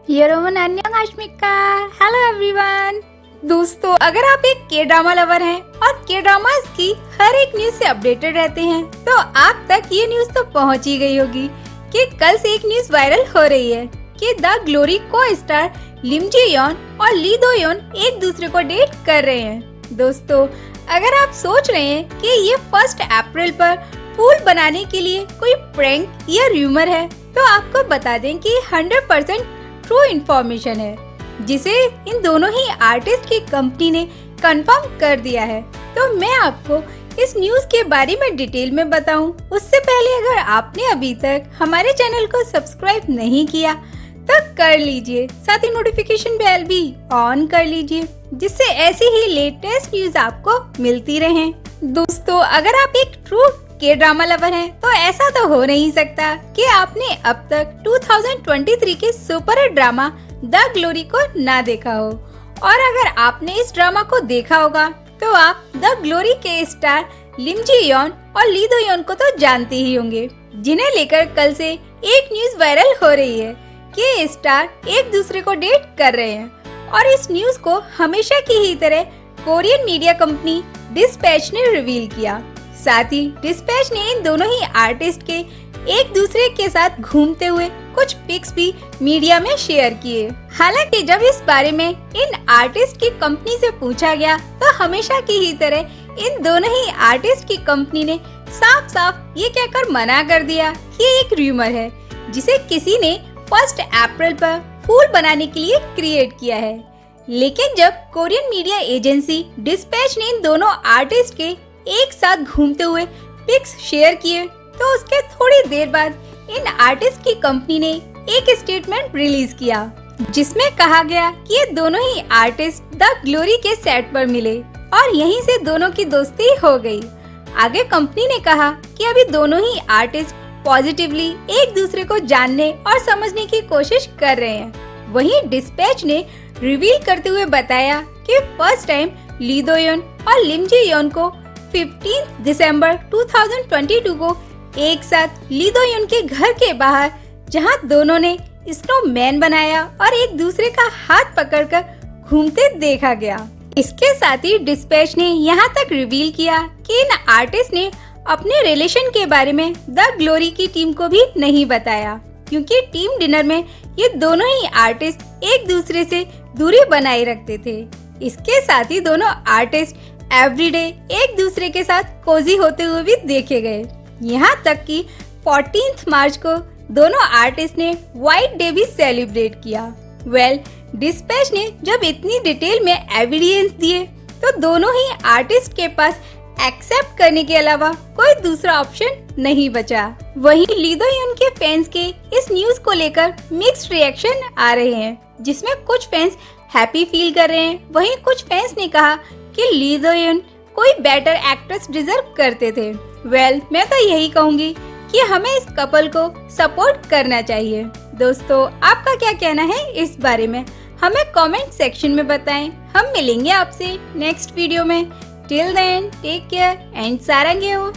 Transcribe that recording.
यरोवन अन्यंगाश्मिका। Hello everyone. दोस्तों, अगर आप एक के ड्रामा लवर हैं और के ड्रामास की हर एक न्यूज से अपडेटेड रहते हैं, तो आप तक ये न्यूज तो पहुंच ही गई होगी कि कल से एक न्यूज वायरल हो रही है कि द ग्लोरी को स्टार लिम जी योन और ली दो योन एक दूसरे को डेट कर रहे हैं। दोस्तों, अगर आप सोच रहे हैं कि ये 1 अप्रैल पर फूल बनाने के लिए कोई प्रैंक या र्यूमर है, तो आपको बता दें कि 100% ट्रू इन्फॉर्मेशन है, जिसे इन दोनों ही आर्टिस्ट की कंपनी ने कंफर्म कर दिया है। तो मैं आपको इस न्यूज के बारे में डिटेल में बताऊं, उससे पहले अगर आपने अभी तक हमारे चैनल को सब्सक्राइब नहीं किया तो कर लीजिए, साथ ही नोटिफिकेशन बेल भी ऑन कर लीजिए, जिससे ऐसी ही लेटेस्ट न्यूज आपको मिलती रहे। दोस्तों, अगर आप एक ट्रू के ड्रामा लवर हैं, तो ऐसा तो हो नहीं सकता कि आपने अब तक 2023 के super hit drama the glory को ना देखा हो। और अगर आपने इस ड्रामा को देखा होगा, तो आप द ग्लोरी के स्टार लिम जी योन और ली दो योन को तो जानते ही होंगे, जिन्हें लेकर कल से एक न्यूज वायरल हो रही है कि स्टार एक दूसरे को डेट कर रहे हैं। और इस न्यूज को हमेशा की ही तरह कोरियन मीडिया कंपनी डिस्पैच ने रिवील किया। साथ ही डिस्पैच ने इन दोनों ही आर्टिस्ट के एक दूसरे के साथ घूमते हुए कुछ पिक्स भी मीडिया में शेयर किए। हालांकि जब इस बारे में इन आर्टिस्ट की कंपनी से पूछा गया, तो हमेशा की ही तरह इन दोनों ही आर्टिस्ट की कंपनी ने साफ साफ ये कहकर मना कर दिया कि ये एक र्यूमर है, जिसे किसी ने 1 अप्रैल पर फूल बनाने के लिए क्रिएट किया है। लेकिन जब कोरियन मीडिया एजेंसी डिस्पैच ने इन दोनों आर्टिस्ट के एक साथ घूमते हुए पिक्स शेयर किए, तो उसके थोड़ी देर बाद इन आर्टिस्ट की कंपनी ने एक स्टेटमेंट रिलीज किया, जिसमें कहा गया कि ये दोनों ही आर्टिस्ट द ग्लोरी के सेट पर मिले और यहीं से दोनों की दोस्ती हो गई। आगे कंपनी ने कहा कि अभी दोनों ही आर्टिस्ट पॉजिटिवली एक दूसरे को जानने और समझने की कोशिश कर रहे हैं। वहीं डिस्पैच ने रिवील करते हुए बताया कि फर्स्ट टाइम ली दो योन और लिम जी योन को 15 दिसंबर 2022 को एक साथ ली दो योन के घर के बाहर, जहां दोनों ने स्नोमैन बनाया और एक दूसरे का हाथ पकड़कर घूमते देखा गया। इसके साथ ही डिस्पैच ने यहां तक रिवील किया कि इन आर्टिस्ट ने अपने रिलेशन के बारे में द ग्लोरी की टीम को भी नहीं बताया, क्योंकि टीम डिनर में ये दोनों ही आर्टिस्ट एक दूसरे से दूरी बनाए रखते थे। इसके साथ ही दोनों आर्टिस्ट एवरीडे एक दूसरे के साथ कोजी होते हुए भी देखे गए। यहाँ तक कि 14 मार्च को दोनों आर्टिस्ट ने व्हाइट डे भी सेलिब्रेट किया। डिस्पैच ने जब इतनी डिटेल में एविडेंस दिए, तो दोनों ही आर्टिस्ट के पास एक्सेप्ट करने के अलावा कोई दूसरा ऑप्शन नहीं बचा। वहीं ली दो योन के फैंस के इस न्यूज को लेकर मिक्स्ड रिएक्शन आ रहे हैं, जिसमें कुछ फैंस हैप्पी फील कर रहे हैं, वहीं कुछ फैंस ने कहा कि ली दो योन कोई बेटर एक्ट्रेस डिजर्व करते थे। मैं तो यही कहूँगी कि हमें इस कपल को सपोर्ट करना चाहिए। दोस्तों, आपका क्या कहना है इस बारे में, हमें कमेंट सेक्शन में बताएं। हम मिलेंगे आपसे नेक्स्ट वीडियो में। Till then take care and सारंगे हो।